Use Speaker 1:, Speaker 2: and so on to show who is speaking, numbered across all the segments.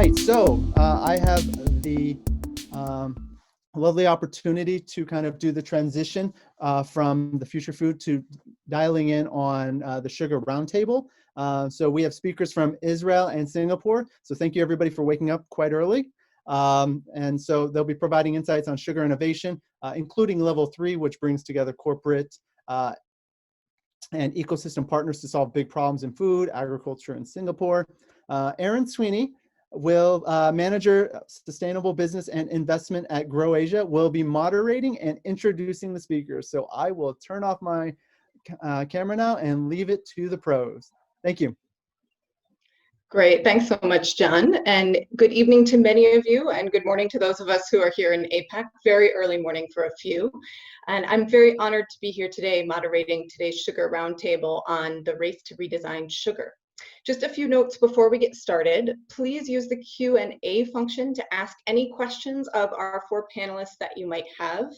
Speaker 1: right, so I have the lovely opportunity to kind of do the transition from the future food to dialing in on the Sugar Roundtable. So we have speakers from Israel and Singapore. So thank you everybody for waking up quite early. And so they'll be providing insights on sugar innovation, including level 3, which brings together corporate and ecosystem partners to solve big problems in food, agriculture in Singapore. Aaron Sweeney, manager sustainable business and investment at Grow Asia, will be moderating and introducing the speakers. So I will turn off my camera now and leave it to the pros. Thank you.
Speaker 2: Great, thanks so much, John. And good evening to many of you, and good morning to those of us who are here in APAC. Very early morning for a few. And I'm very honored to be here today moderating today's Sugar Roundtable on the race to redesign sugar. Just a few notes before we get started. Please use the Q&A function to ask any questions of our 4 panelists that you might have.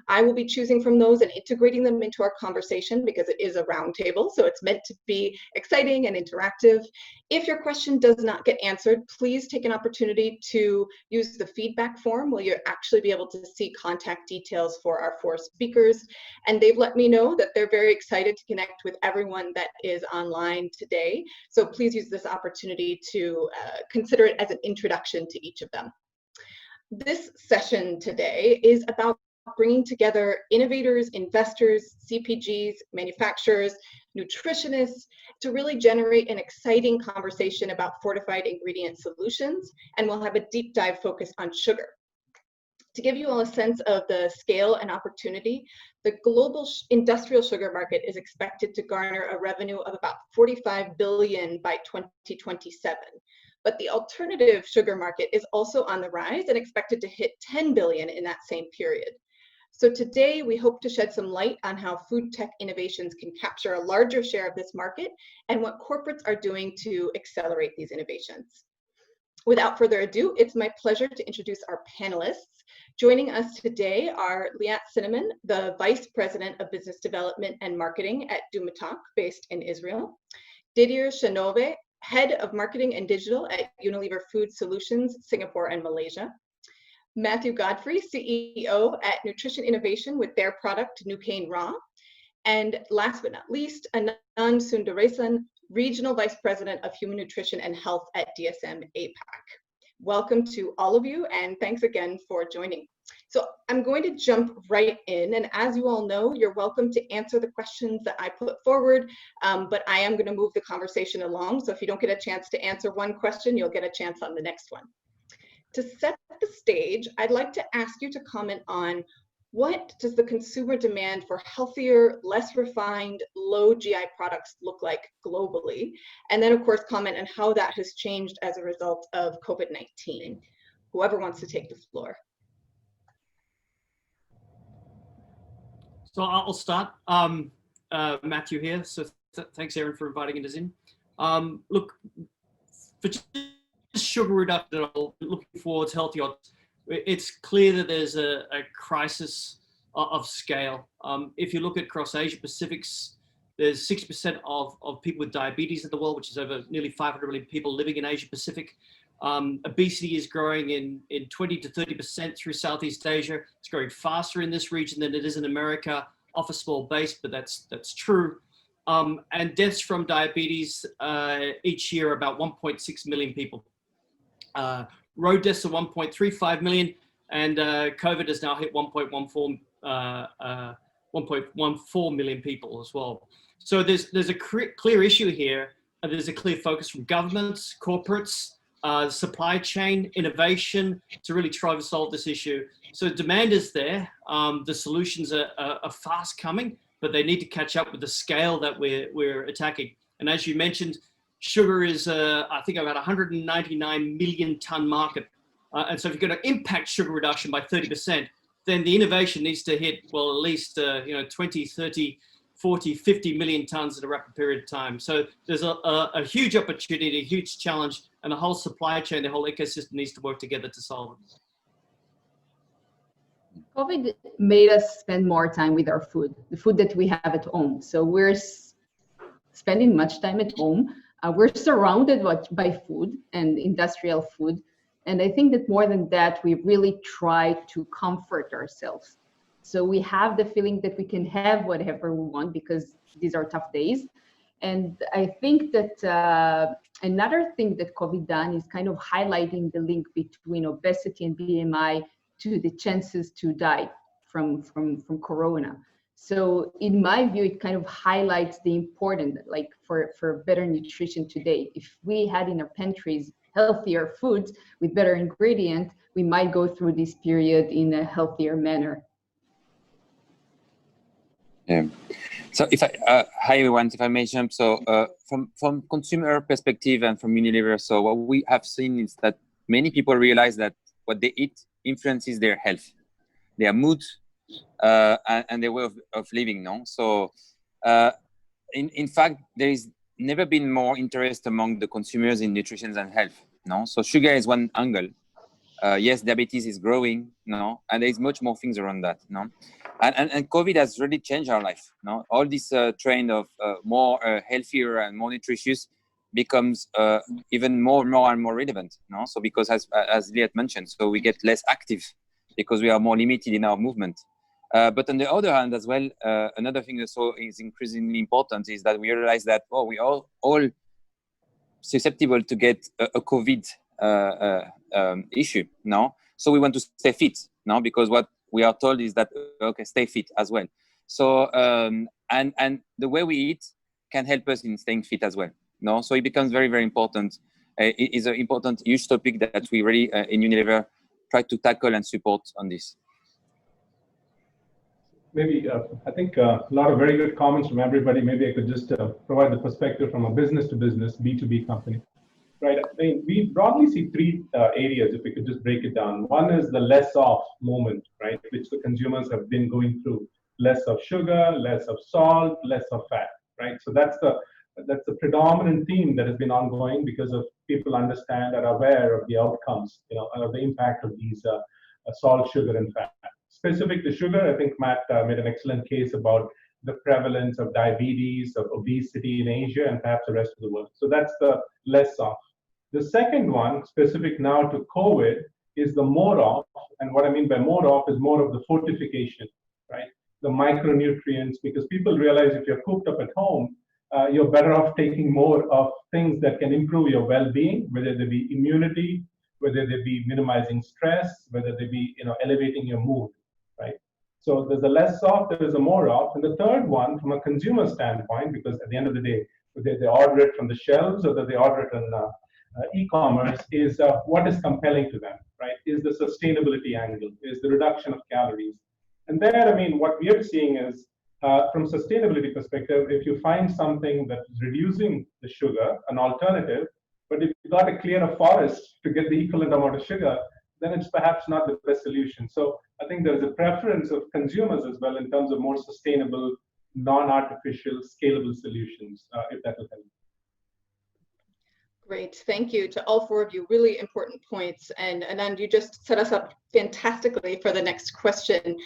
Speaker 2: I will be choosing from those and integrating them into our conversation because it is a roundtable, so it's meant to be exciting and interactive. If your question does not get answered, please take an opportunity to use the feedback form where you'll actually be able to see contact details for our 4 speakers. And they've let me know that they're very excited to connect with everyone that is online today. So please use this opportunity to consider it as an introduction to each of them. This session today is about bringing together innovators, investors, CPGs, manufacturers, nutritionists to really generate an exciting conversation about fortified ingredient solutions, and we'll have a deep dive focus on sugar. To give you all a sense of the scale and opportunity, the global industrial sugar market is expected to garner a revenue of about $45 billion by 2027. But the alternative sugar market is also on the rise and expected to hit $10 billion in that same period. So today we hope to shed some light on how food tech innovations can capture a larger share of this market and what corporates are doing to accelerate these innovations. Without further ado, it's my pleasure to introduce our panelists. Joining us today are Liat Cinnamon, the Vice President of Business Development and Marketing at Dumatak, based in Israel. Didier Chanove, Head of Marketing and Digital at Unilever Food Solutions, Singapore and Malaysia. Matthew Godfrey, CEO at Nutrition Innovation with their product, Nucain Raw. And last but not least, Anand Sundaresan, Regional Vice President of Human Nutrition and Health at DSM APAC. Welcome to all of you, and thanks again for joining. So I'm going to jump right in, and as you all know, you're welcome to answer the questions that I put forward, but I am going to move the conversation along, so if you don't get a chance to answer one question, you'll get a chance on the next one. To set the stage, I'd like to ask you to comment on what does the consumer demand for healthier, less refined, low GI products look like globally? And then, of course, comment on how that has changed as a result of COVID-19. Whoever wants to take the floor.
Speaker 3: So I'll start. Matthew here. So thanks, Aaron, for inviting us in. Look, for sugar reduction, looking towards healthy odds, it's clear that there's a crisis of scale. If you look at across Asia Pacifics, there's 60% of people with diabetes in the world, which is over nearly 500 million people living in Asia Pacific. Obesity is growing in 20 to 30% through Southeast Asia. It's growing faster in this region than it is in America, off a small base, but that's true. And deaths from diabetes each year, about 1.6 million people. Road deaths are 1.35 million, and COVID has now hit 1.14 million people as well. So there's a clear issue here, and there's a clear focus from governments, corporates, supply chain, innovation to really try to solve this issue. So demand is there. The solutions are fast coming, but they need to catch up with the scale that we're attacking. And as you mentioned, sugar is, I think, about 199 million ton market. And so if you're going to impact sugar reduction by 30%, then the innovation needs to hit, well, at least 20, 30, 40, 50 million tons in a rapid period of time. So there's a huge opportunity, a huge challenge, and the whole supply chain, the whole ecosystem needs to work together to solve it.
Speaker 4: COVID made us spend more time with our food, the food that we have at home. So we're spending much time at home. We're surrounded by food and industrial food. And I think that more than that, we really try to comfort ourselves. So we have the feeling that we can have whatever we want because these are tough days. And I think that another thing that COVID done is kind of highlighting the link between obesity and BMI to the chances to die from corona. So in my view, it kind of highlights the importance, like for better nutrition today. If we had in our pantries healthier foods with better ingredients, we might go through this period in a healthier manner.
Speaker 5: Yeah. So if hi everyone, if I may jump. So from consumer perspective and from Unilever, so what we have seen is that many people realize that what they eat influences their health, their mood, and their way of living. No, so in fact, there is never been more interest among the consumers in nutrition and health. No, so sugar is one angle. Yes, diabetes is growing, no, and there's much more things around that, no, and COVID has really changed our life, no. All this trend of more healthier and more nutritious becomes even more and more relevant, no. So because as Liat mentioned, so we get less active because we are more limited in our movement. But on the other hand, as well, another thing that so is increasingly important is that we realize that we are all susceptible to get a COVID issue, no? So we want to stay fit, no? Because what we are told is that, okay, stay fit as well. So, and the way we eat can help us in staying fit as well, no? So it becomes very, very important. It is an important, huge topic that we really, in Unilever, try to tackle and support on this.
Speaker 6: Maybe, I think a lot of very good comments from everybody. Maybe I could just provide the perspective from a business to business, B2B company. Right. I mean, we broadly see three areas, if we could just break it down. One is the less of moment, right, which the consumers have been going through. Less of sugar, less of salt, less of fat, right? So that's the predominant theme that has been ongoing because of people understand and are aware of the outcomes, you know, of the impact of these salt, sugar, and fat. Specific to sugar, I think Matt made an excellent case about the prevalence of diabetes, of obesity in Asia, and perhaps the rest of the world. So that's the less of. The second one, specific now to COVID, is the more of. And what I mean by more of is more of the fortification, right? The micronutrients, because people realize if you're cooped up at home, you're better off taking more of things that can improve your well-being, whether they be immunity, whether they be minimizing stress, whether they be, you know, elevating your mood, right? So there's a less of, there is a more of. And the third one, from a consumer standpoint, because at the end of the day, whether they order it from the shelves or that they order it on e-commerce, is what is compelling to them, right? Is the sustainability angle, is the reduction of calories. And there, I mean, what we are seeing is, from sustainability perspective, if you find something that is reducing the sugar, an alternative, but if you've got to clear a forest to get the equivalent amount of sugar, then it's perhaps not the best solution. So I think there's a preference of consumers as well in terms of more sustainable, non-artificial, scalable solutions, if that will help.
Speaker 2: Great, thank you to all four of you. Really important points. And Anand, you just set us up fantastically for the next question,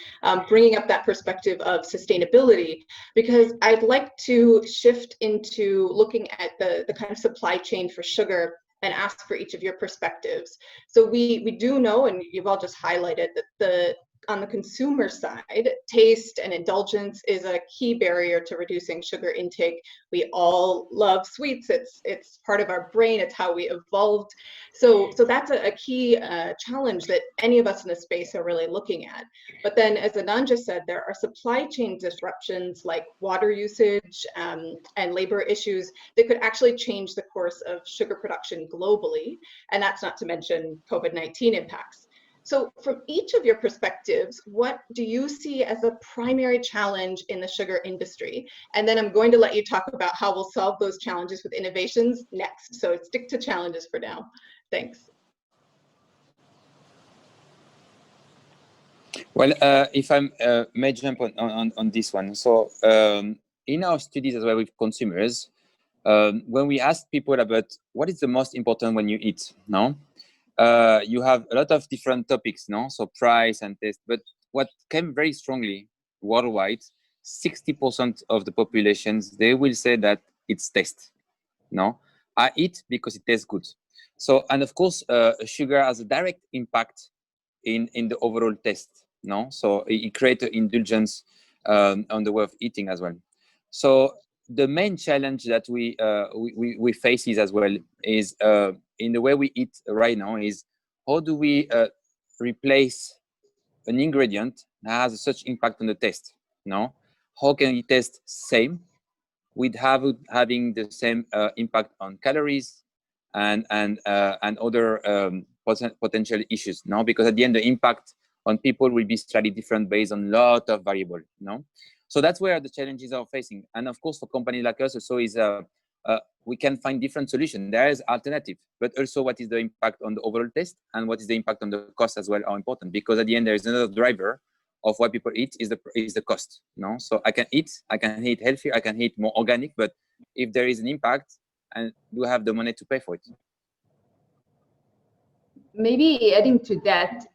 Speaker 2: bringing up that perspective of sustainability, because I'd like to shift into looking at the kind of supply chain for sugar and ask for each of your perspectives. So we do know, and you've all just highlighted, that on the consumer side, taste and indulgence is a key barrier to reducing sugar intake. We all love sweets. It's part of our brain. It's how we evolved. So that's a key challenge that any of us in this space are really looking at. But then, as Anand just said, there are supply chain disruptions like water usage and labor issues that could actually change the course of sugar production globally. And that's not to mention COVID-19 impacts. So from each of your perspectives, what do you see as the primary challenge in the sugar industry? And then I'm going to let you talk about how we'll solve those challenges with innovations next. So stick to challenges for now. Thanks.
Speaker 5: Well, if I may jump on this one. So in our studies as well with consumers, when we ask people about what is the most important when you eat, no? You have a lot of different topics, no? So price and taste, but what came very strongly worldwide, 60% of the populations, they will say that it's taste, no? I eat because it tastes good. So, and of course, sugar has a direct impact in the overall taste. No, so it creates an indulgence on the way of eating as well. So the main challenge that we face is as well is in the way we eat right now is how do we replace an ingredient that has such impact on the taste? No, how can it taste same without having the same impact on calories and other potential issues? No, because at the end the impact on people will be slightly different based on a lot of variables. No, so that's where the challenges are facing. And of course, for companies like us, also is we can find different solutions. There is alternative, but also what is the impact on the overall taste and what is the impact on the cost as well are important, because at the end there is another driver of what people eat is the cost. No, so I can eat healthy, I can eat more organic, but if there is an impact, and do have the money to pay for it.
Speaker 4: Maybe adding to that,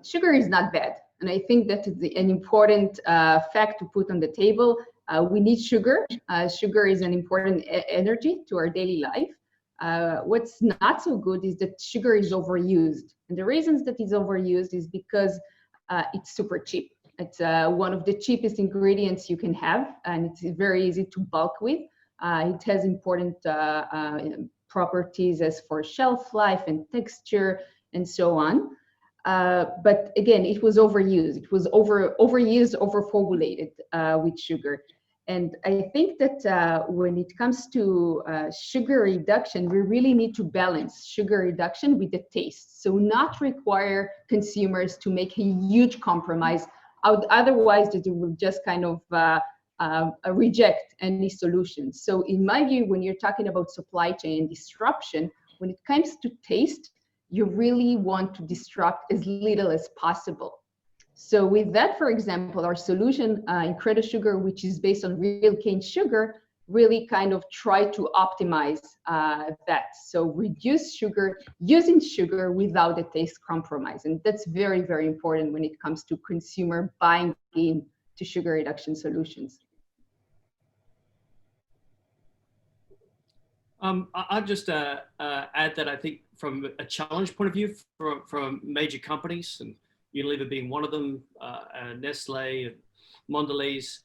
Speaker 4: sugar is not bad. And I think that is an important fact to put on the table. We need sugar. Sugar is an important energy to our daily life. What's not so good is that sugar is overused. And the reasons that it's overused is because it's super cheap. It's one of the cheapest ingredients you can have, and it's very easy to bulk with. It has important properties as for shelf life and texture and so on. But again, it was overused. It was overused, overformulated with sugar. And I think that when it comes to sugar reduction, we really need to balance sugar reduction with the taste. So not require consumers to make a huge compromise. Otherwise, they will just kind of reject any solution. So in my view, when you're talking about supply chain disruption, when it comes to taste, you really want to disrupt as little as possible. So with that, for example, our solution in Credo Sugar, which is based on real cane sugar, really kind of try to optimize that. So reduce sugar, using sugar without a taste compromise. And that's very, very important when it comes to consumer buying into sugar reduction solutions.
Speaker 3: I'll just add that I think from a challenge point of view from major companies, and Unilever being one of them, Nestle, Mondelez,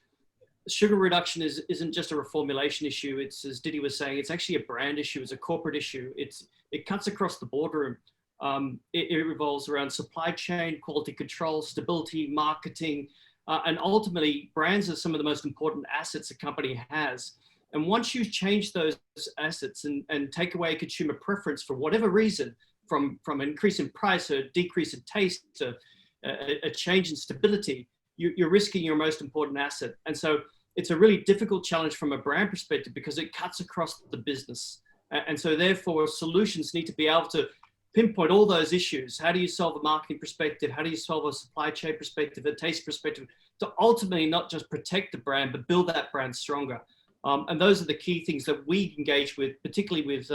Speaker 3: sugar reduction isn't just a reformulation issue. It's, as Didi was saying, it's actually a brand issue. It's a corporate issue. It cuts across the boardroom. It revolves around supply chain, quality control, stability, marketing, and ultimately brands are some of the most important assets a company has. And once you change those assets and take away consumer preference for whatever reason, from an increase in price, a decrease in taste, to a change in stability, you're risking your most important asset. And so it's a really difficult challenge from a brand perspective because it cuts across the business. And so therefore solutions need to be able to pinpoint all those issues. How do you solve a marketing perspective? How do you solve a supply chain perspective, a taste perspective, to ultimately not just protect the brand, but build that brand stronger? And those are the key things that we engage with, particularly with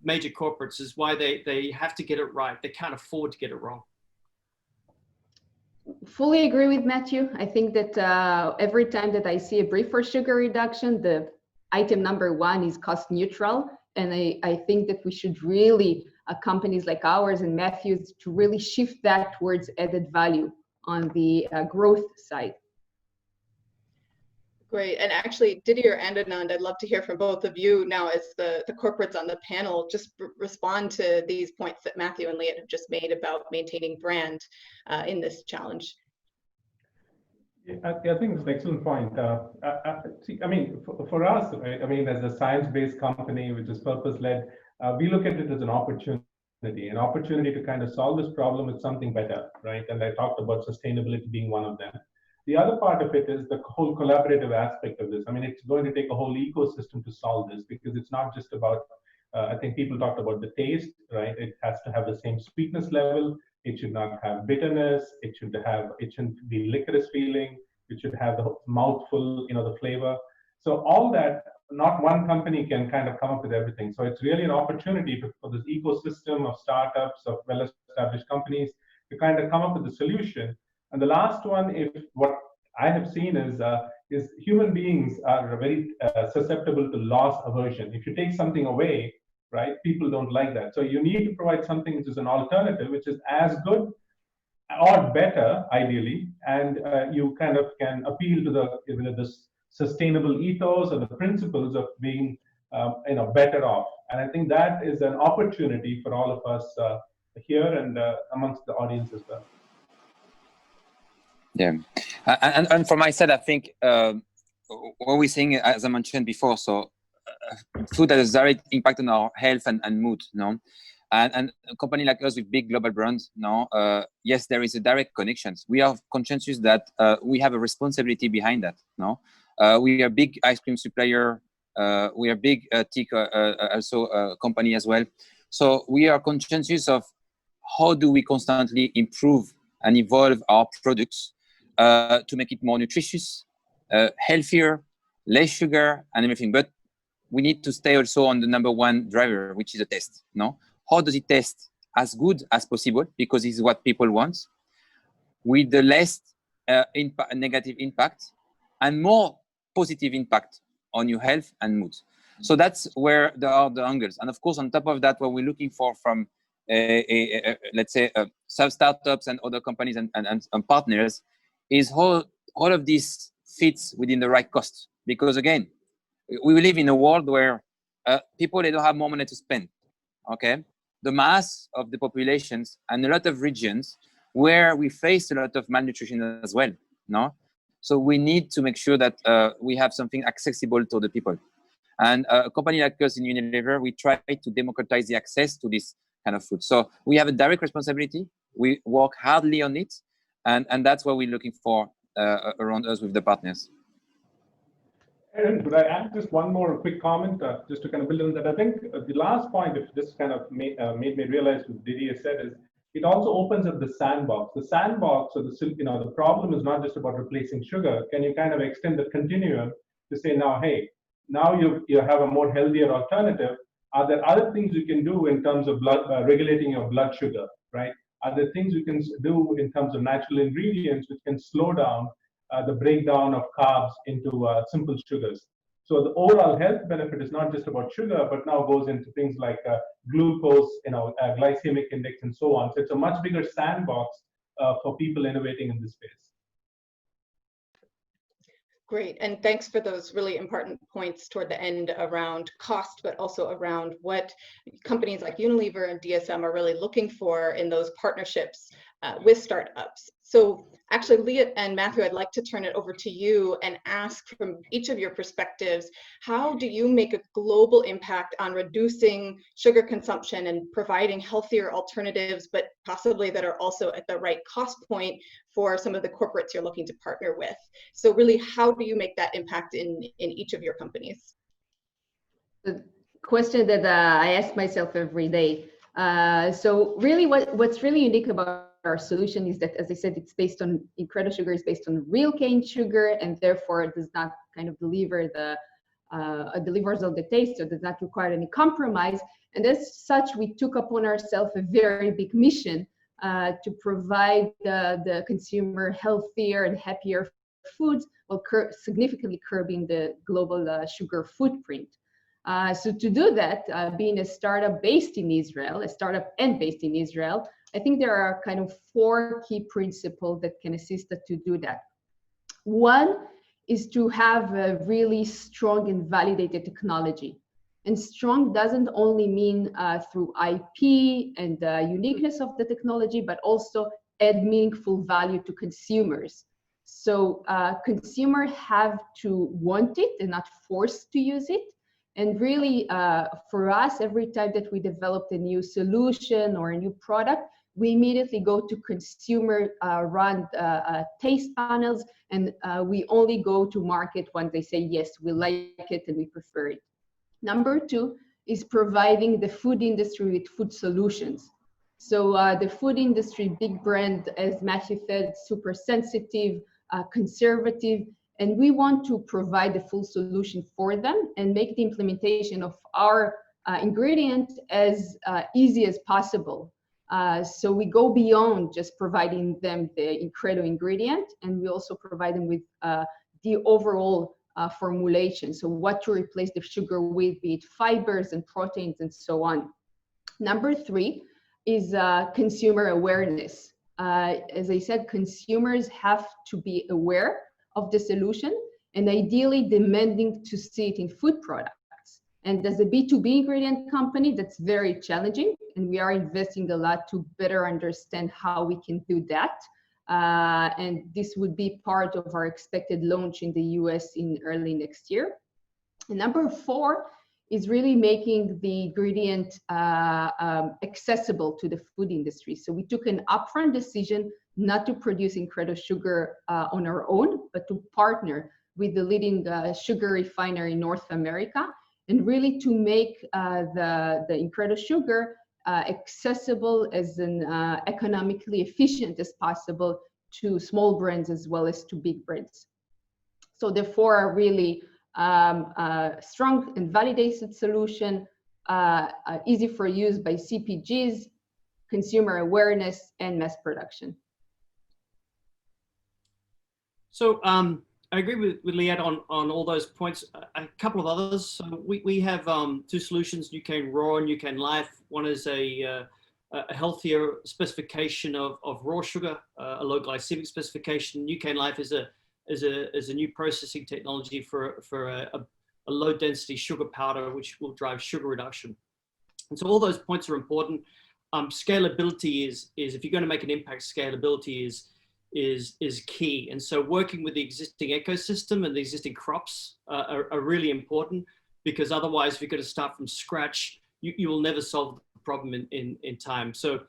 Speaker 3: major corporates, is why they have to get it right. They can't afford to get it wrong.
Speaker 4: Fully agree with Matthew. I think that every time that I see a brief for sugar reduction, the item number one is cost neutral. And I think that we should really, companies like ours and Matthew's, to really shift that towards added value on the growth side.
Speaker 2: Great. And actually, Didier and Anand, I'd love to hear from both of you now as the corporates on the panel. Just respond to these points that Matthew and Liat have just made about maintaining brand in this challenge.
Speaker 6: I think it's an excellent point. I mean, for us, right, I mean, as a science-based company, which is purpose-led, we look at it as an opportunity to kind of solve this problem with something better, right? And I talked about sustainability being one of them. The other part of it is the whole collaborative aspect of this. I mean, it's going to take a whole ecosystem to solve this, because it's not just about, I think people talked about the taste, right? It has to have the same sweetness level. It should not have bitterness. It shouldn't be licorice feeling. It should have the mouthful, the flavor. So all that, not one company can kind of come up with everything. So it's really an opportunity for this ecosystem of startups, of well-established companies, to kind of come up with a solution. And the last one, what I have seen is human beings are very susceptible to loss aversion. If you take something away, right? People don't like that. So you need to provide something which is an alternative, which is as good or better, ideally, and you kind of can appeal to the sustainable ethos or the principles of being better off. And I think that is an opportunity for all of us here and amongst the audience as well.
Speaker 5: Yeah, and from my side, I think what we're saying, as I mentioned before, so food has a direct impact on our health and mood, no? And a company like us with big global brands, no, yes, there is a direct connection. We are conscious that we have a responsibility behind that, no? We are a big ice cream supplier. We are big tech also company as well. So we are conscious of how do we constantly improve and evolve our products to make it more nutritious, healthier, less sugar, and everything. But we need to stay also on the number one driver, which is a taste. No, how does it taste as good as possible? Because it's what people want, with the less negative impact and more positive impact on your health and mood. So that's where there are the angles. And of course, on top of that, what we're looking for from let's say startups and other companies and partners is how all of this fits within the right cost. Because again, we live in a world where people, they don't have more money to spend, okay? The mass of the populations and a lot of regions where we face a lot of malnutrition as well, no? So we need to make sure that we have something accessible to the people. And a company like us in Unilever, we try to democratize the access to this kind of food. So we have a direct responsibility. We work hardly on it. And that's what we're looking for around us with the partners.
Speaker 6: Aaron, could I add just one more quick comment, just to kind of build on that? I think the last point, if this kind of made me realize what Didier said, is it also opens up the sandbox. The sandbox, or the problem is not just about replacing sugar. Can you kind of extend the continuum to say now, hey, now you have a more healthier alternative? Are there other things you can do in terms of regulating your blood sugar, right? Are there things you can do in terms of natural ingredients which can slow down the breakdown of carbs into simple sugars? So the overall health benefit is not just about sugar, but now goes into things like glucose, glycemic index, and so on. So it's a much bigger sandbox for people innovating in this space.
Speaker 2: Great, and thanks for those really important points toward the end around cost, but also around what companies like Unilever and DSM are really looking for in those partnerships with startups. So actually, Leah and Matthew, I'd like to turn it over to you and ask from each of your perspectives, how do you make a global impact on reducing sugar consumption and providing healthier alternatives, but possibly that are also at the right cost point for some of the corporates you're looking to partner with? So really, how do you make that impact in each of your companies?
Speaker 4: The question that I ask myself every day. So really what's really unique about our solution is that, as I said, it's based on Incredible Sugar, is based on real cane sugar, and therefore it does not kind of deliver delivers all the taste, so does not require any compromise. And as such, we took upon ourselves a very big mission to provide the consumer healthier and happier foods while significantly curbing the global sugar footprint. So to do that, being a startup based in Israel, I think there are kind of 4 key principles that can assist us to do that. One is to have a really strong and validated technology. And strong doesn't only mean through IP and the uniqueness of the technology, but also add meaningful value to consumers. So consumers have to want it and not forced to use it. And really, for us, every time that we develop a new solution or a new product, we immediately go to consumer-run taste panels, and we only go to market when they say, yes, we like it and we prefer it. Number 2 is providing the food industry with food solutions. So the food industry, big brand, as Matthew said, super sensitive, conservative, and we want to provide the full solution for them and make the implementation of our ingredient as easy as possible. So we go beyond just providing them the incredible ingredient, and we also provide them with the overall formulation. So what to replace the sugar with, be it fibers and proteins and so on. Number 3 is consumer awareness. As I said, consumers have to be aware of the solution and ideally demanding to see it in food products. And as a B2B ingredient company, that's very challenging. And we are investing a lot to better understand how we can do that. And this would be part of our expected launch in the US in early next year. And number 4 is really making the ingredient accessible to the food industry. So we took an upfront decision not to produce Incredo Sugar on our own, but to partner with the leading sugar refiner in North America, and really to make the Incredo Sugar accessible as an economically efficient as possible to small brands as well as to big brands. So therefore, a really strong and validated solution, easy for use by CPGs, consumer awareness, and mass production.
Speaker 3: So I agree with Liette on all those points. A couple of others. So we have 2 solutions, Nucane Raw and Nucane Life. One is a healthier specification of raw sugar, a low glycemic specification. Nucane Life is a new processing technology for a low density sugar powder, which will drive sugar reduction. And so all those points are important. Scalability is if you're going to make an impact, scalability is key. And so working with the existing ecosystem and the existing crops are really important, because otherwise, if you're going to start from scratch, you will never solve the problem in time. So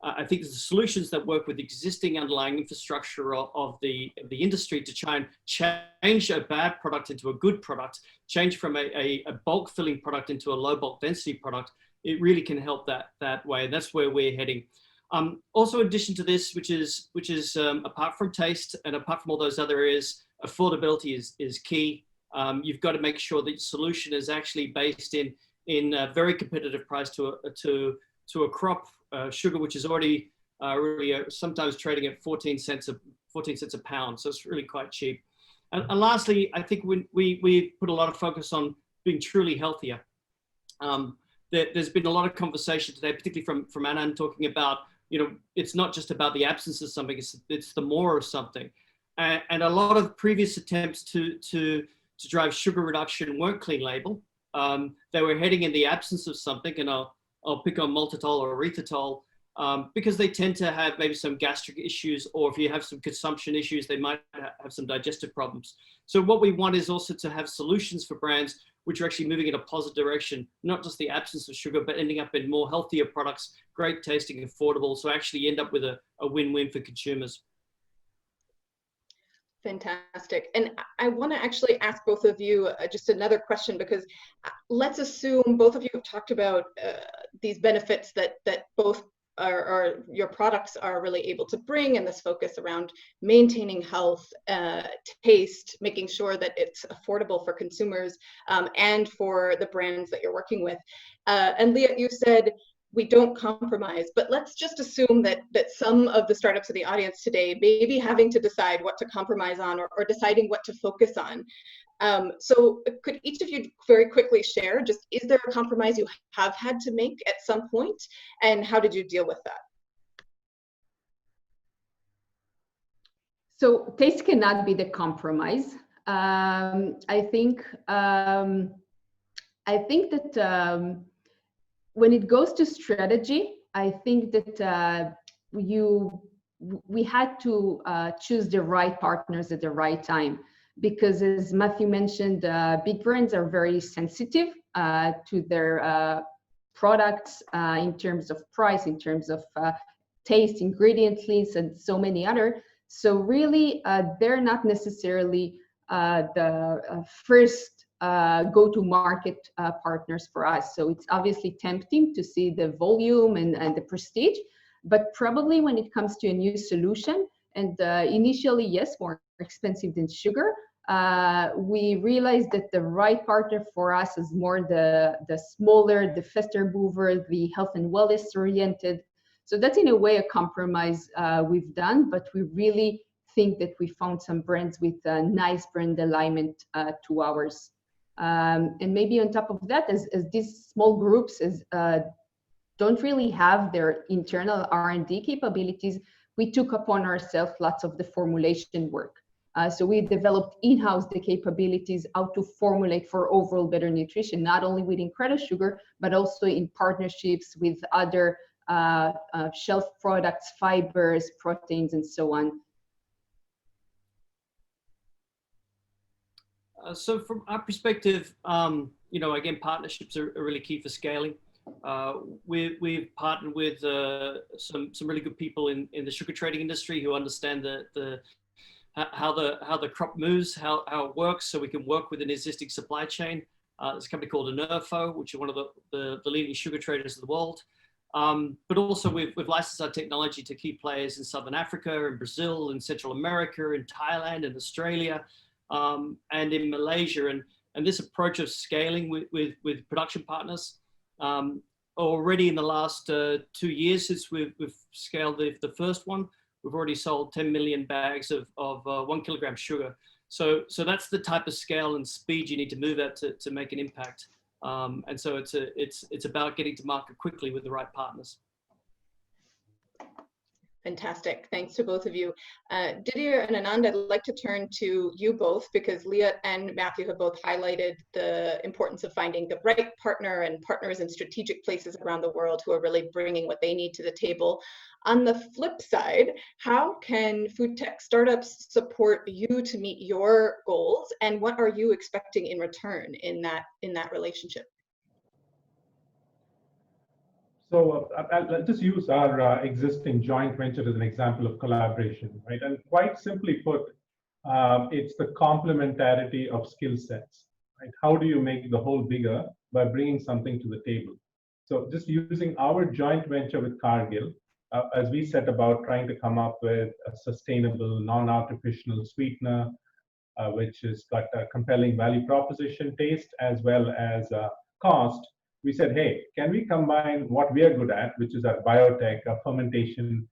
Speaker 3: I think the solutions that work with existing underlying infrastructure of the industry to try and change a bad product into a good product, change from a bulk filling product into a low bulk density product, it really can help that way. And that's where we're heading. Also, in addition to this, which is apart from taste and apart from all those other areas, affordability is key. You've got to make sure that your solution is actually based in a very competitive price to a crop sugar, which is already really sometimes trading at 14 cents a pound. So it's really quite cheap. And lastly, I think we put a lot of focus on being truly healthier. There's been a lot of conversation today, particularly from Anand, talking about, it's not just about the absence of something, it's the more of something. And a lot of previous attempts to drive sugar reduction weren't clean label. They were heading in the absence of something, and I'll pick on maltitol or erythritol, because they tend to have maybe some gastric issues, or if you have some consumption issues, they might have some digestive problems. So what we want is also to have solutions for brands which are actually moving in a positive direction, not just the absence of sugar, but ending up in more healthier products, great tasting, affordable, so actually end up with a win-win for consumers.
Speaker 2: Fantastic. And I want to actually ask both of you just another question, because let's assume both of you have talked about these benefits that both your products are really able to bring, and this focus around maintaining health, taste, making sure that it's affordable for consumers and for the brands that you're working with. And Liette, you said we don't compromise, but let's just assume that some of the startups in the audience today may be having to decide what to compromise on, or deciding what to focus on. So could each of you very quickly share, just, is there a compromise you have had to make at some point, and how did you deal with that?
Speaker 4: So taste cannot be the compromise. I think that when it goes to strategy, I think that we had to choose the right partners at the right time, because as Matthew mentioned, big brands are very sensitive to their products in terms of price, in terms of taste, ingredient lists, and so many other. So really, they're not necessarily the first go-to-market partners for us. So it's obviously tempting to see the volume and the prestige, but probably when it comes to a new solution, and initially, yes, more expensive than sugar, we realized that the right partner for us is more the smaller, the faster mover, the health and wellness oriented. So that's in a way a compromise we've done, but we really think that we found some brands with a nice brand alignment to ours. And maybe on top of that, as these small groups don't really have their internal R&D capabilities, we took upon ourselves lots of the formulation work. So we developed in-house the capabilities how to formulate for overall better nutrition, not only with Incredible Sugar, but also in partnerships with other shelf products, fibers, proteins, and so on.
Speaker 3: So from our perspective, you know, again, partnerships are really key for scaling. We've partnered with some really good people in the sugar trading industry who understand how the crop moves, how it works, so we can work with an existing supply chain. There's a company called Enerfo, which is one of the leading sugar traders of the world. But also we've licensed our technology to key players in Southern Africa, in Brazil, in Central America, in Thailand, in Australia, and in Malaysia. And this approach of scaling with production partners, already in the last 2 years since we've scaled the first one, we've already sold 10 million bags of 1 kilogram sugar. So that's the type of scale and speed you need to move at to make an impact. And so it's about getting to market quickly with the right partners.
Speaker 2: Fantastic. Thanks to both of you. Didier and Anand, I'd like to turn to you both because Leah and Matthew have both highlighted the importance of finding the right partner and partners in strategic places around the world who are really bringing what they need to the table. On the flip side, how can food tech startups support you to meet your goals, and what are you expecting in return in that relationship?
Speaker 6: So I'll just use our existing joint venture as an example of collaboration, right? And quite simply put, it's the complementarity of skill sets, right? How do you make the whole bigger by bringing something to the table? So just using our joint venture with Cargill, as we set about trying to come up with a sustainable, non-artificial sweetener, which has got a compelling value proposition, taste, as well as cost, we said, hey, can we combine what we are good at, which is our biotech, fermentation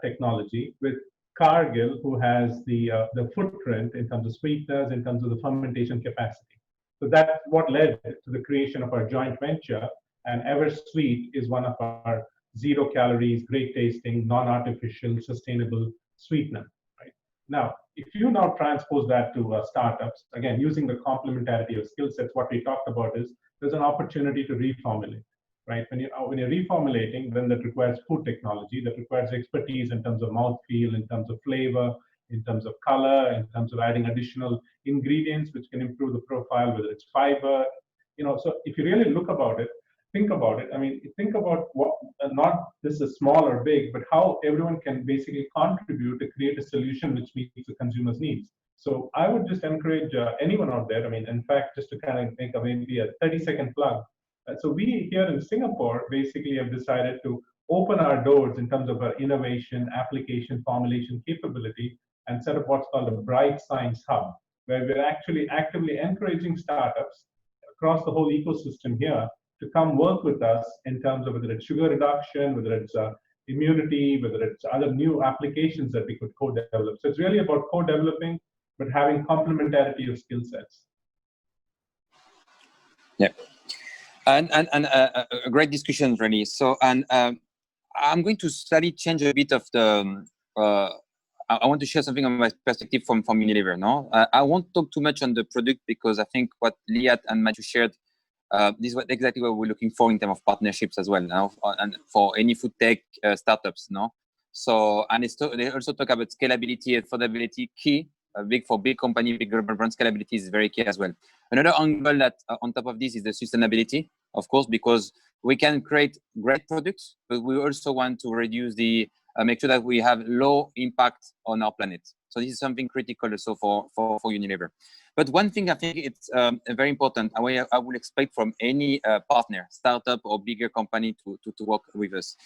Speaker 6: technology, with Cargill, who has the footprint in terms of sweeteners, in terms of the fermentation capacity. So that's what led to the creation of our joint venture. And EverSweet is one of our 0 calories, great tasting, non-artificial, sustainable sweetener. Right? Now, if you now transpose that to startups, again, using the complementarity of skill sets, what we talked about is there's an opportunity to reformulate, right? When you're reformulating, then that requires food technology, that requires expertise in terms of mouthfeel, in terms of flavor, in terms of color, in terms of adding additional ingredients which can improve the profile, whether it's fiber, So if you really think about it. I mean, think about what, not this is small or big, but how everyone can basically contribute to create a solution which meets the consumer's needs. So I would just encourage anyone out there. I mean, in fact, just to kind of make maybe a 30-second plug. So we here in Singapore basically have decided to open our doors in terms of our innovation, application, formulation capability, and set up what's called a Bright Science Hub, where we're actually actively encouraging startups across the whole ecosystem here to come work with us in terms of whether it's sugar reduction, whether it's immunity, whether it's other new applications that we could co-develop. So it's really about co-developing, but having complementarity of skill sets.
Speaker 5: Yeah, and a great discussion, really. So, and I'm going to slightly change a bit of the. I want to share something on my perspective from Unilever. No, I won't talk too much on the product because I think what Liat and Matthew shared. This is exactly what we're looking for in terms of partnerships as well now, and for any food tech startups. No, so and they also talk about scalability and affordability key. For big company, big global brand, scalability is very key as well. Another angle that on top of this is the sustainability, of course, because we can create great products, but we also want to reduce the make sure that we have low impact on our planet. So this is something critical also for Unilever. But one thing I think it's very important, I would expect from any partner, startup or bigger company to work with us.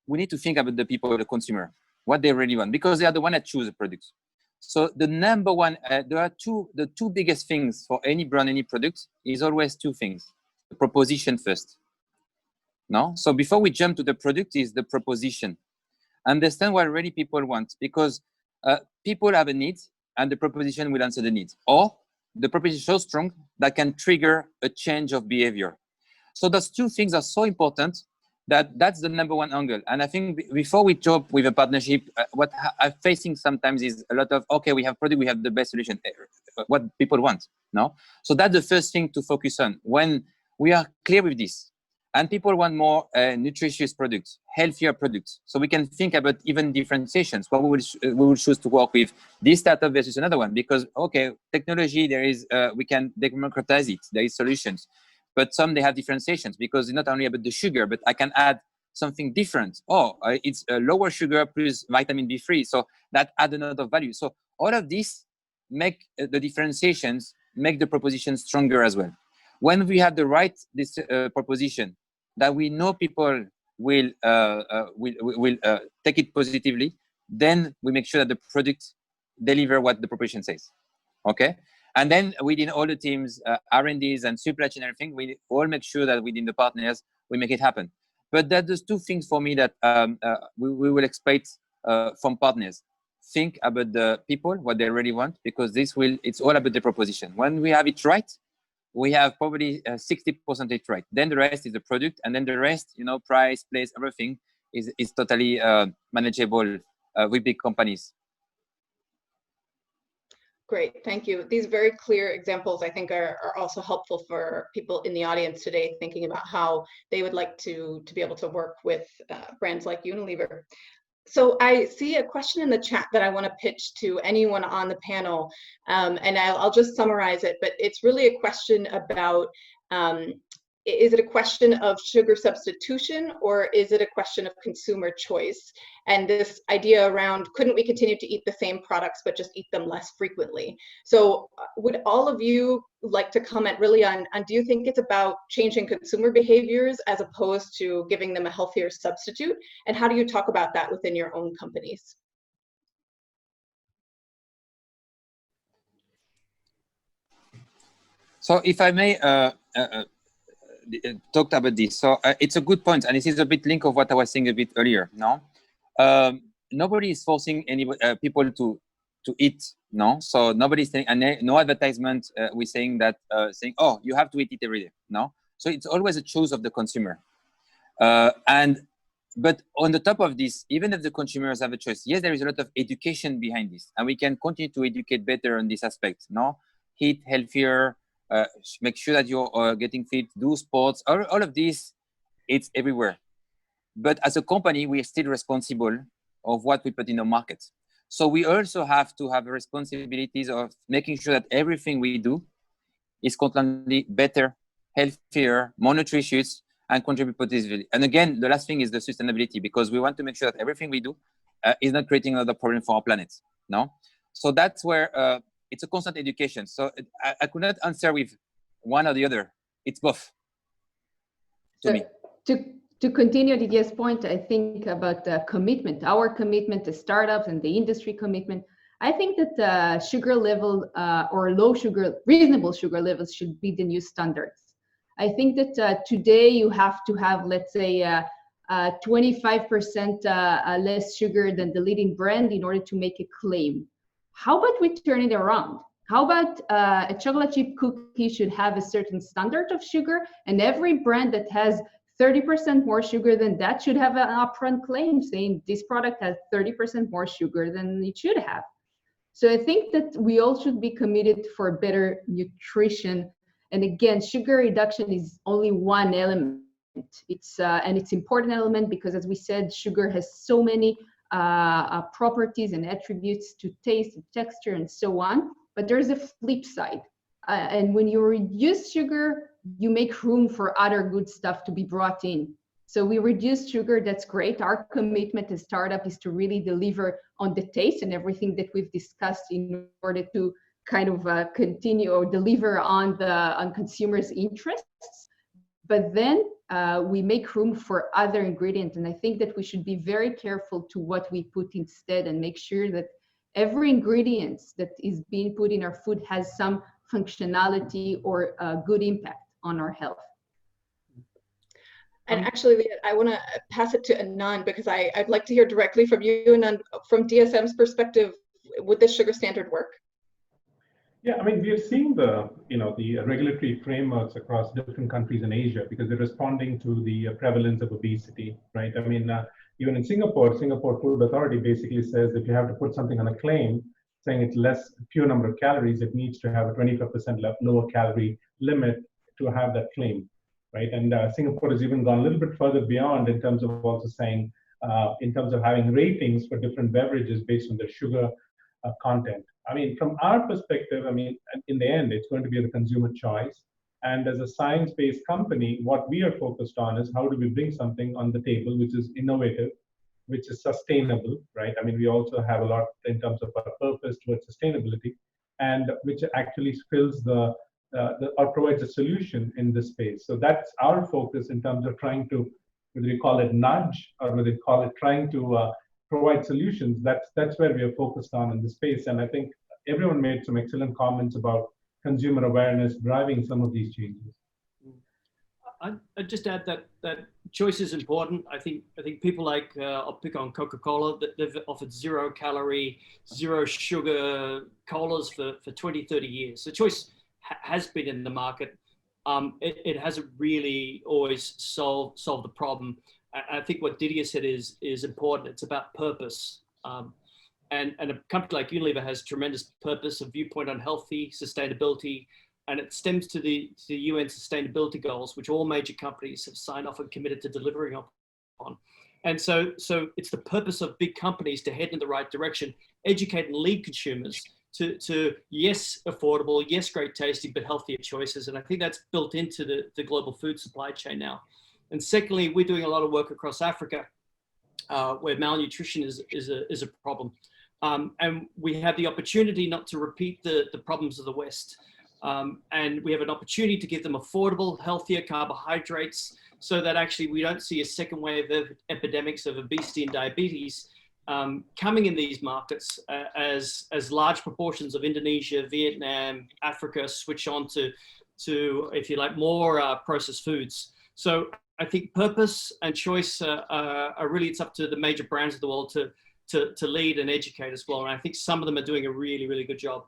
Speaker 5: We need to think about the people, the consumer, what they really want, because they are the one that choose the products. So the number one, there are the two biggest things for any brand, any product is always two things. The proposition first. No? So before we jump to the product is the proposition. Understand what really people want, because people have a need and the proposition will answer the need, or the proposition is so strong that can trigger a change of behavior. So those two things are so important that's the number one angle. And I think before we talk with a partnership, what I'm facing sometimes is a lot of, okay, we have product, we have the best solution, what people want, no? So that's the first thing to focus on. When we are clear with this, and people want more nutritious products, healthier products, so we can think about even differentiations. What we will choose to work with this startup versus another one, because okay, technology, there is we can democratize it. There is solutions, but some they have differentiations because it's not only about the sugar, but I can add something different. Oh, it's a lower sugar plus vitamin B3, so that add another value. So all of this make the differentiations, make the proposition stronger as well. When we have the right proposition that we know people will take it positively, then we make sure that the product deliver what the proposition says. Okay, and then within all the teams, R&Ds and supply chain, everything, we all make sure that within the partners we make it happen. But that there's two things for me that we will expect from partners. Think about the people, what they really want, because it's all about the proposition. When we have it right, we have probably 60% it right. Then the rest is the product, and then the rest, price, place, everything is totally manageable with big companies.
Speaker 2: Great, thank you. These very clear examples, I think, are also helpful for people in the audience today, thinking about how they would like to be able to work with brands like Unilever. So I see a question in the chat that I want to pitch to anyone on the panel, and I'll just summarize it, but it's really a question about, is it a question of sugar substitution, or is it a question of consumer choice? And this idea around, couldn't we continue to eat the same products, but just eat them less frequently? So would all of you like to comment really on do you think it's about changing consumer behaviors as opposed to giving them a healthier substitute? And how do you talk about that within your own companies?
Speaker 5: So if I may talk about this. So it's a good point, and this is a bit link of what I was saying a bit earlier. No, nobody is forcing people to eat. No, so nobody's saying, and no advertisement we're saying that saying, oh, you have to eat it every day. No, so it's always a choice of the consumer. But on the top of this, even if the consumers have a choice, yes, there is a lot of education behind this, and we can continue to educate better on this aspect. No, eat healthier. Make sure that you're getting fit, do sports, all of this, it's everywhere. But as a company, we are still responsible of what we put in the market. So we also have to have responsibilities of making sure that everything we do is constantly better, healthier, more nutritious, and contribute positively. And again, the last thing is the sustainability, because we want to make sure that everything we do is not creating another problem for our planet. No, so that's where it's a constant education. So I could not answer with one or the other. It's both to me.
Speaker 4: To continue Didier's point, I think about the commitment, our commitment to startups and the industry commitment. I think that sugar level or low sugar, reasonable sugar levels should be the new standards. I think that today you have to have, let's say, 25% less sugar than the leading brand in order to make a claim. How about we turn it around? How about a chocolate chip cookie should have a certain standard of sugar, and every brand that has 30% more sugar than that should have an upfront claim saying this product has 30% more sugar than it should have. So I think that we all should be committed for better nutrition. And again, sugar reduction is only one element. It's and it's important element because, as we said, sugar has so many properties and attributes to taste, to texture, and so on. But there's a flip side. And when you reduce sugar, you make room for other good stuff to be brought in. So we reduce sugar, that's great. Our commitment as startup is to really deliver on the taste and everything that we've discussed in order to kind of continue or deliver on consumers' interests. But then we make room for other ingredients. And I think that we should be very careful to what we put instead and make sure that every ingredient that is being put in our food has some functionality or good impact on our health.
Speaker 2: And actually, I want to pass it to Anand because I'd like to hear directly from you, Anand, from DSM's perspective. would this sugar standard work?
Speaker 6: Yeah, I mean, we are seeing the regulatory frameworks across different countries in Asia because they're responding to the prevalence of obesity, right? I mean, even in Singapore Food Authority basically says if you have to put something on a claim saying it's fewer number of calories, it needs to have a 25% lower calorie limit to have that claim, right? And Singapore has even gone a little bit further beyond in terms of also saying, in terms of having ratings for different beverages based on their sugar content. I mean, from our perspective, I mean, in the end, it's going to be the consumer choice. And as a science-based company, what we are focused on is how do we bring something on the table which is innovative, which is sustainable, right? I mean, we also have a lot in terms of our purpose towards sustainability, and which actually fills or provides a solution in this space. So that's our focus in terms of trying to, whether you call it nudge or whether you call it trying to provide solutions, that's where we are focused on in the space. And I think everyone made some excellent comments about consumer awareness driving some of these changes.
Speaker 3: I'd just add that choice is important. I think people like, I'll pick on Coca-Cola, that they've offered 0 calorie, 0 sugar colas for 20, 30 years. So choice has been in the market. It hasn't really always solved the problem. I think what Didier said is important. It's about purpose. And a company like Unilever has tremendous purpose, a viewpoint on healthy sustainability, and it stems to the UN sustainability goals, which all major companies have signed off and committed to delivering on. And so it's the purpose of big companies to head in the right direction, educate and lead consumers to yes, affordable, yes, great tasting, but healthier choices. And I think that's built into the global food supply chain now. And secondly, we're doing a lot of work across Africa where malnutrition is a problem. And we have the opportunity not to repeat the problems of the West. And we have an opportunity to give them affordable, healthier carbohydrates so that actually we don't see a second wave of epidemics of obesity and diabetes coming in these markets as large proportions of Indonesia, Vietnam, Africa switch on to if you like, more processed foods. So I think purpose and choice are really, it's up to the major brands of the world to lead and educate as well. And I think some of them are doing a really, really good job.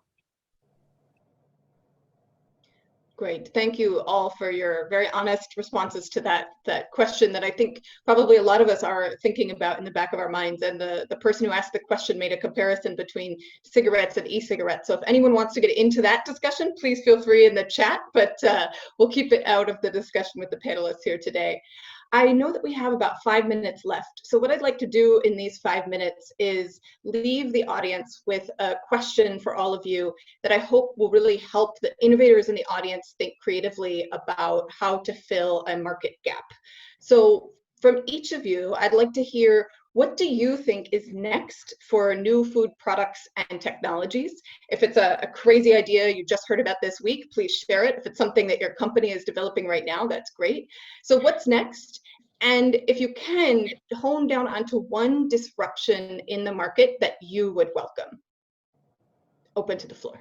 Speaker 2: Great. Thank you all for your very honest responses to that question that I think probably a lot of us are thinking about in the back of our minds. And the person who asked the question made a comparison between cigarettes and e-cigarettes. So if anyone wants to get into that discussion, please feel free in the chat, but we'll keep it out of the discussion with the panelists here today. I know that we have about 5 minutes left. So what I'd like to do in these 5 minutes is leave the audience with a question for all of you that I hope will really help the innovators in the audience think creatively about how to fill a market gap. So from each of you, I'd like to hear, what do you think is next for new food products and technologies? If it's a crazy idea you just heard about this week, please share it. If it's something that your company is developing right now, that's great. So what's next? And if you can, hone down onto one disruption in the market that you would welcome. Open to the floor.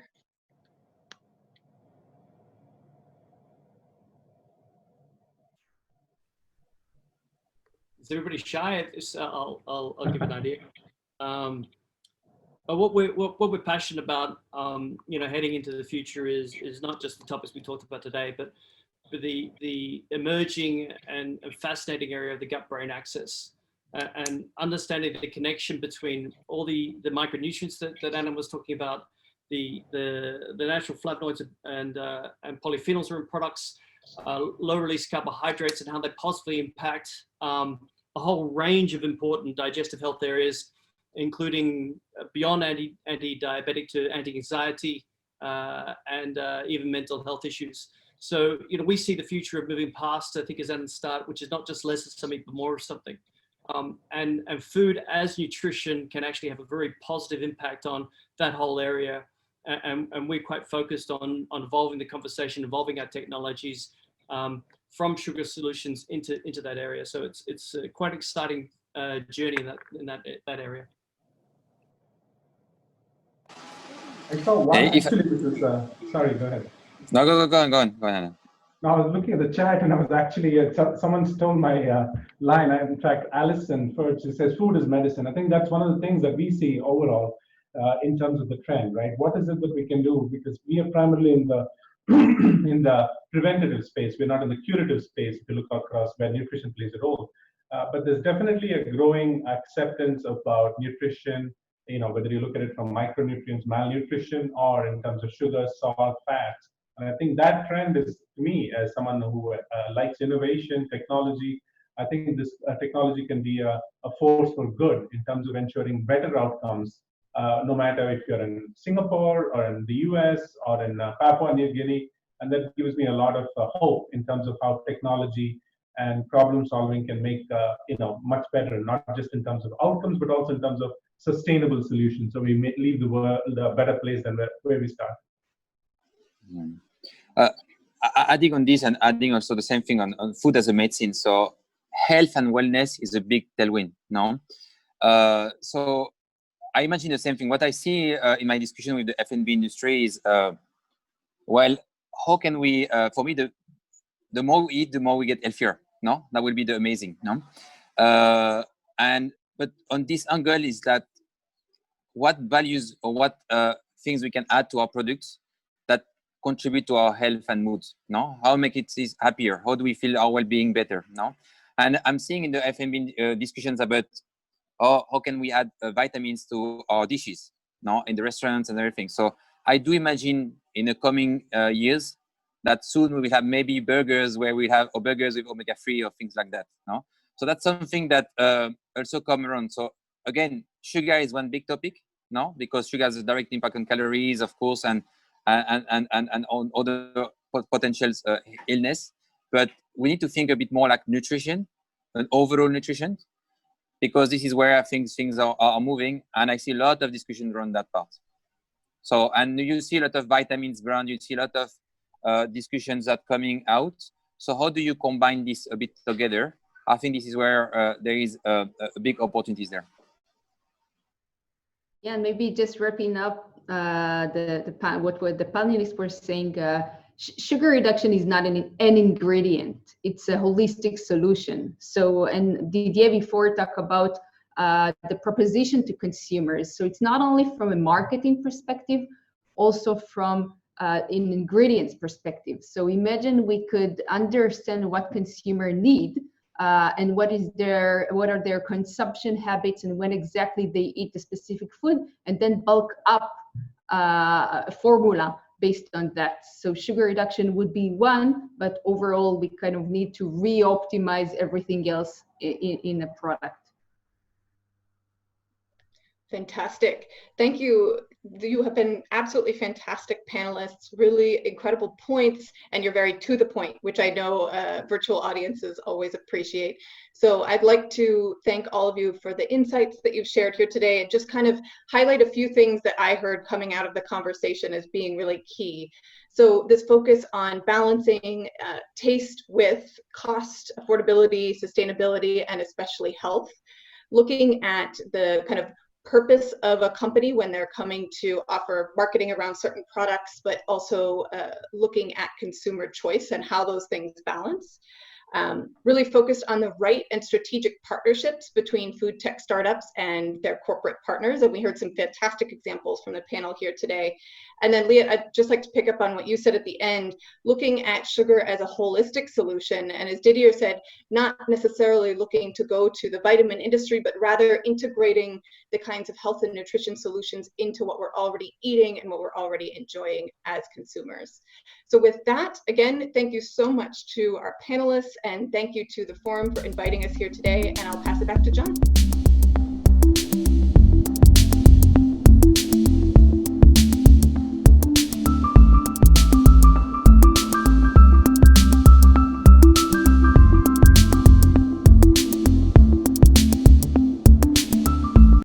Speaker 3: Is everybody shy? I'll give an idea. But what we're passionate about, heading into the future is not just the topics we talked about today, but the emerging and fascinating area of the gut-brain axis, and understanding the connection between all the micronutrients that Anna was talking about, the natural flavonoids and polyphenols are in products, low-release carbohydrates, and how they positively impact a whole range of important digestive health areas, including beyond anti-diabetic to anti-anxiety and even mental health issues. So, we see the future of moving past, I think, as Anna started, which is not just less of something, but more of something. And food as nutrition can actually have a very positive impact on that whole area. And we're quite focused on evolving the conversation, evolving our technologies from sugar solutions into that area. So it's a quite exciting journey in that area.
Speaker 6: I saw one actually, which was, sorry, go ahead.
Speaker 5: No, go on, Anna.
Speaker 6: No, I was looking at the chat and I was actually, someone stole my line. In fact, Alison Furch says food is medicine. I think that's one of the things that we see overall. in terms of the trend, right? What is it that we can do? Because we are primarily in the in the preventative space. We're not in the curative space if you look across where nutrition plays a role. But there's definitely a growing acceptance about nutrition, whether you look at it from micronutrients, malnutrition, or in terms of sugar, salt, fats. And I think that trend is, to me, as someone who likes innovation, technology, I think this technology can be a force for good in terms of ensuring better outcomes, no matter if you're in Singapore or in the US or in Papua New Guinea. And that gives me a lot of hope in terms of how technology and problem solving can make much better, not just in terms of outcomes, but also in terms of sustainable solutions. So we may leave the world a better place than where we start.
Speaker 5: Adding on this and adding also the same thing on food as a medicine. So health and wellness is a big tailwind, no? So I imagine the same thing. What I see in my discussion with the F&B industry is, well, how can we, for me, the more we eat, the more we get healthier, no? That will be the amazing, no? But on this angle is that what values or what things we can add to our products that contribute to our health and mood, no? How make it happier? How do we feel our well-being better, no? And I'm seeing in the F&B discussions about how can we add vitamins to our dishes, no? In the restaurants and everything. So I do imagine in the coming years that soon we will have maybe burgers where we have burgers with omega-3 or things like that, no? So that's something that also come around. So again, sugar is one big topic, no? Because sugar has a direct impact on calories, of course, and on other potential illness. But we need to think a bit more like nutrition and overall nutrition, because this is where I think things are moving, and I see a lot of discussion around that part. So, and you see a lot of vitamins brand, you see a lot of discussions that coming out. So how do you combine this a bit together? I think this is where there is a big opportunities there.
Speaker 4: Yeah, and maybe just wrapping up what the panelists were saying, sugar reduction is not an ingredient, it's a holistic solution. So, and Didier before talked about the proposition to consumers. So it's not only from a marketing perspective, also from an ingredients perspective. So imagine we could understand what consumer need and what are their consumption habits and when exactly they eat a specific food, and then bulk up a formula based on that. So sugar reduction would be one, but overall we kind of need to re-optimize everything else in a product.
Speaker 2: Fantastic. Thank you. You have been absolutely fantastic panelists, really incredible points, and you're very to the point, which I know virtual audiences always appreciate. So I'd like to thank all of you for the insights that you've shared here today, and just kind of highlight a few things that I heard coming out of the conversation as being really key. So this focus on balancing taste with cost, affordability, sustainability, and especially health. Looking at the kind of purpose of a company when they're coming to offer marketing around certain products, but also looking at consumer choice and how those things balance. Really focused on the right and strategic partnerships between food tech startups and their corporate partners. And we heard some fantastic examples from the panel here today. And then Leah, I'd just like to pick up on what you said at the end, looking at sugar as a holistic solution. And as Didier said, not necessarily looking to go to the vitamin industry, but rather integrating the kinds of health and nutrition solutions into what we're already eating and what we're already enjoying as consumers. So with that, again, thank you so much to our panelists, and thank you to the forum for inviting us here today. And I'll pass it back to John.